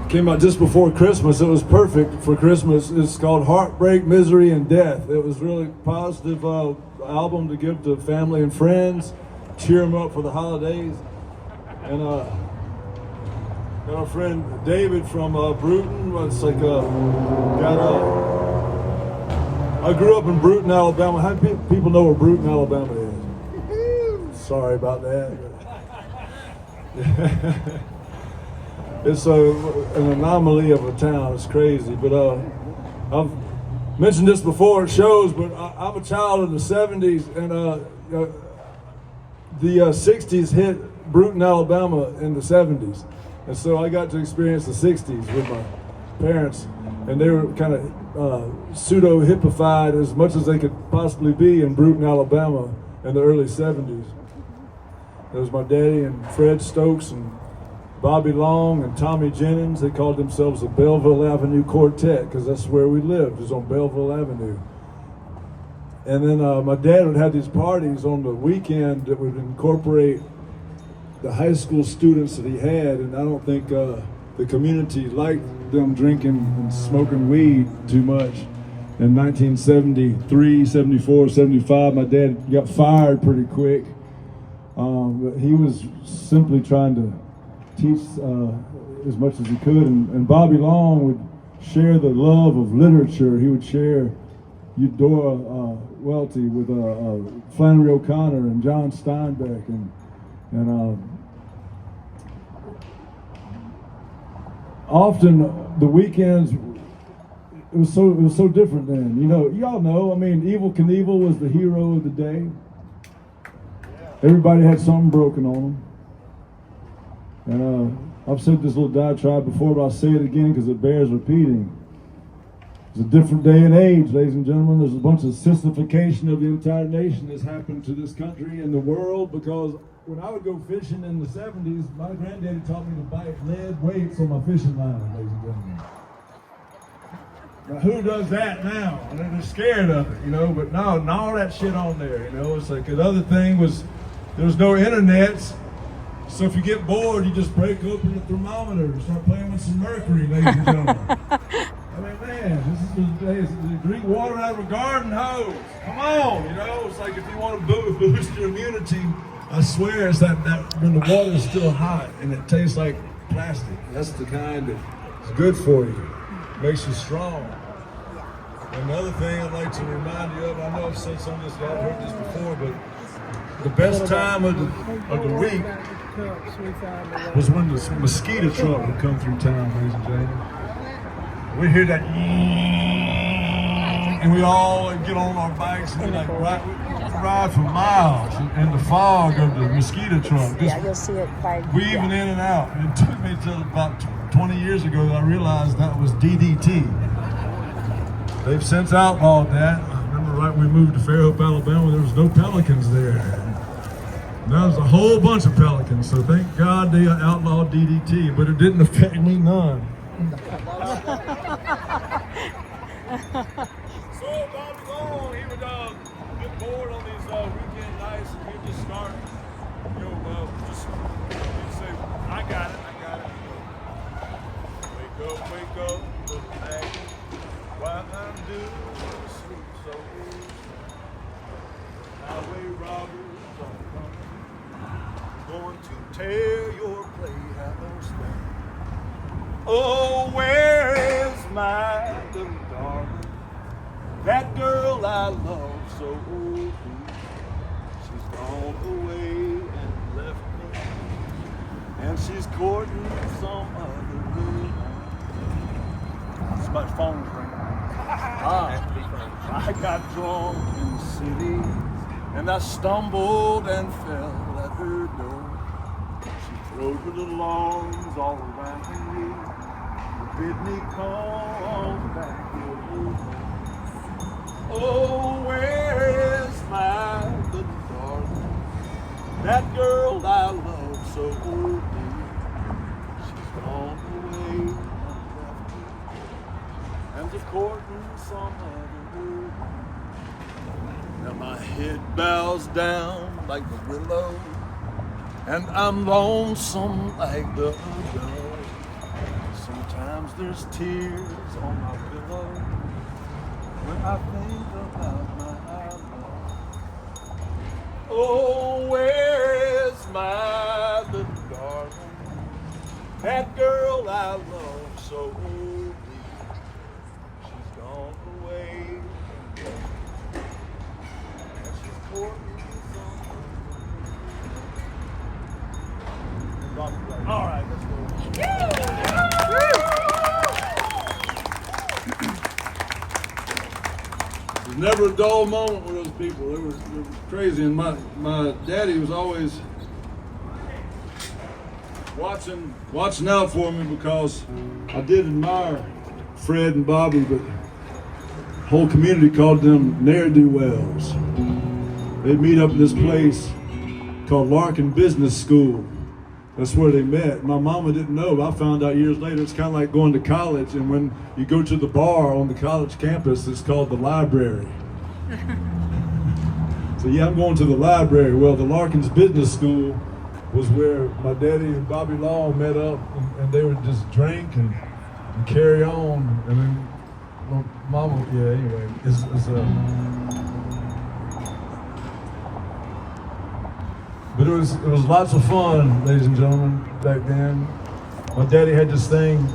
Came out just before Christmas. It was perfect for Christmas. It's called Heartbreak, Misery, and Death. It was really positive album to give to family and friends, cheer them up for the holidays. And got our friend David from Bruton. It's like I grew up in Bruton, Alabama. How many people know where Bruton, Alabama is? Sorry about that. It's an anomaly of a town. It's crazy, but I've mentioned this before at shows, but I'm a child of the 70s, and the 60s hit Bruton, Alabama in the 70s, and so I got to experience the 60s with my parents, and they were kind of pseudo-hippified as much as they could possibly be in Bruton, Alabama in the early 70s. There was my daddy and Fred Stokes and Bobby Long and Tommy Jennings. They called themselves the Belleville Avenue Quartet because that's where we lived, it was on Belleville Avenue. And then my dad would have these parties on the weekend that would incorporate the high school students that he had, and I don't think the community liked them drinking and smoking weed too much. In 1973, 74, 75, my dad got fired pretty quick. But he was simply trying to teach as much as he could, and Bobby Long would share the love of literature. He would share Eudora Welty with Flannery O'Connor and John Steinbeck, and often the weekends it was so different then. You know, y'all know. I mean, Evel Knievel was the hero of the day. Everybody had something broken on them. And I've said this little diatribe before, but I'll say it again because it bears repeating. It's a different day and age, ladies and gentlemen. There's a bunch of sissification of the entire nation that's happened to this country and the world, because when I would go fishing in the 70s, my granddaddy taught me to bite lead weights on my fishing line, ladies and gentlemen. Now, who does that now? And they're scared of it, you know, but no, all that shit on there, you know. It's like the other thing was, there was no internet, so if you get bored, you just break open the thermometer and start playing with some mercury, ladies and gentlemen. I mean, man, this is the days. Drink water out of a garden hose. Come on, you know. It's like if you want to boost your immunity, I swear it's that when the water is still hot and it tastes like plastic. That's the kind that's good for you. Makes you strong. Another thing I'd like to remind you of, I know I've said some of this, y'all heard this before, but the best time of the week was when the mosquito truck would come through town, ladies and gentlemen. We'd hear that, and we all get on our bikes and like ride for miles in the fog of the mosquito truck. Yeah, you'll see it by weaving in and out. And it took me till about 20 years ago that I realized that was DDT. They've since outlawed that. I remember right when we moved to Fairhope, Alabama, there was no pelicans there. Now there's a whole bunch of pelicans, so thank God they outlawed DDT, but it didn't affect me none. So Bobby Long, he would get bored on these weekend nights, and he'd just start, he'd say, I got it. Wake up, look back, why I'm doing sleep so good. Highway robbers are coming, going to tear your playhouse down. Oh, where is my little darling? That girl I love so deep. She's gone away and left me, and she's courting some other girl. My phone's ringing. I got drunk in the city, and I stumbled and fell at her door. She throwed her little arms all around me, bid me come back with her. Oh, where is my little darling? That girl I love so dear. She's gone away and the courting some other girl. Now my head bows down like the willow, and I'm lonesome like the dove. Sometimes there's tears on my pillow when I think about my love. Oh, where is my little darling? That girl I love so deep. She's gone away. And she's poured me some. All right, let's go. There's never a dull moment with those people. They were crazy, and my daddy was always watching out for me because I did admire Fred and Bobby, but the whole community called them ne'er-do-wells. They'd meet up in this place called Larkin Business School. That's where they met. My mama didn't know, but I found out years later it's kind of like going to college, and when you go to the bar on the college campus, it's called the library. So yeah, I'm going to the library. Well, the Larkin's Business School was where my daddy and Bobby Law met up, and they would just drink and carry on. And then my mama, yeah, anyway, but it was lots of fun, ladies and gentlemen, back then. My daddy had this thing